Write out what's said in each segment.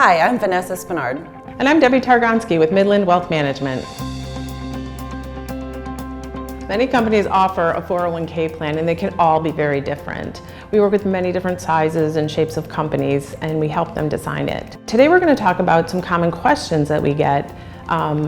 Hi, I'm Vanessa Spinard. And I'm Debbie Targonski with Midland Wealth Management. Many companies offer a 401k plan and they can all be very different. We work with many different sizes and shapes of companies and we help them design it. Today we're going to talk about some common questions that we get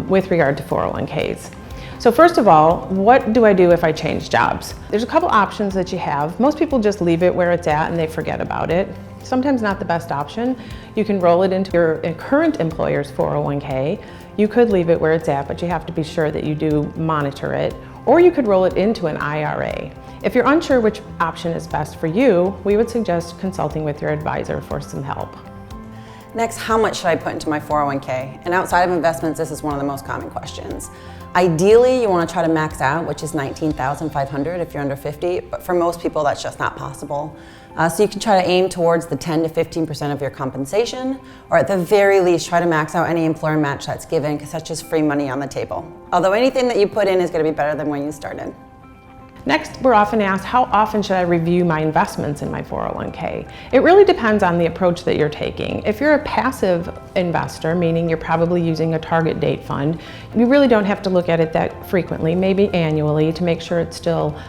with regard to 401ks. So first of all, what do I do if I change jobs? There's a couple options that you have. Most people just leave it where it's at and they forget about it. Sometimes not the best option. You can roll it into your current employer's 401k. You could leave it where it's at, but you have to be sure that you do monitor it. Or you could roll it into an IRA. If you're unsure which option is best for you, we would suggest consulting with your advisor for some help. Next, how much should I put into my 401k? And outside of investments, this is one of the most common questions. Ideally, you want to try to max out, which is $19,500 if you're under 50, but for most people, that's just not possible. So you can try to aim towards the 10 to 15% of your compensation, or at the very least, try to max out any employer match that's given, because that's just free money on the table. Although anything that you put in is going to be better than when you started. Next, we're often asked, how often should I review my investments in my 401k? It really depends on the approach that you're taking. If you're a passive investor, meaning you're probably using a target date fund, you really don't have to look at it that frequently, maybe annually, to make sure it's still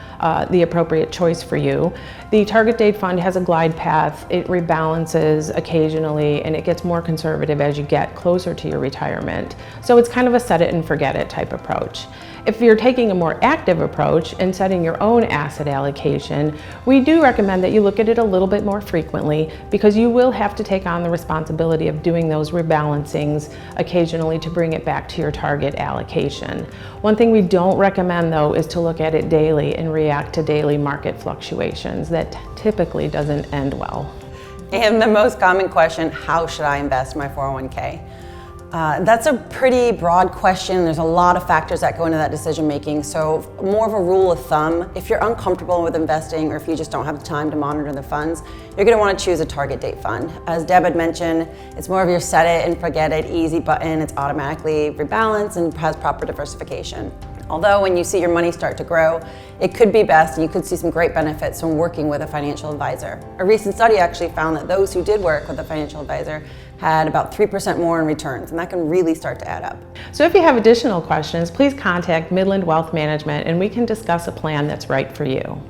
the appropriate choice for you. The target date fund has a glide path, it rebalances occasionally, and it gets more conservative as you get closer to your retirement. So it's kind of a set it and forget it type approach. If you're taking a more active approach and setting your own asset allocation, we do recommend that you look at it a little bit more frequently, because you will have to take on the responsibility of doing those rebalancings occasionally to bring it back to your target allocation. One thing we don't recommend though is to look at it daily and react to daily market fluctuations. That typically doesn't end well. And the most common question, how should I invest my 401k? That's a pretty broad question. There's a lot of factors that go into that decision making. So more of a rule of thumb, if you're uncomfortable with investing or if you just don't have the time to monitor the funds, you're going to want to choose a target date fund. As Deb had mentioned, it's more of your set it and forget it easy button. It's automatically rebalanced and has proper diversification. Although when you see your money start to grow, it could be best and you could see some great benefits from working with a financial advisor. A recent study actually found that those who did work with a financial advisor had about 3% more in returns, and that can really start to add up. So if you have additional questions, please contact Midland Wealth Management and we can discuss a plan that's right for you.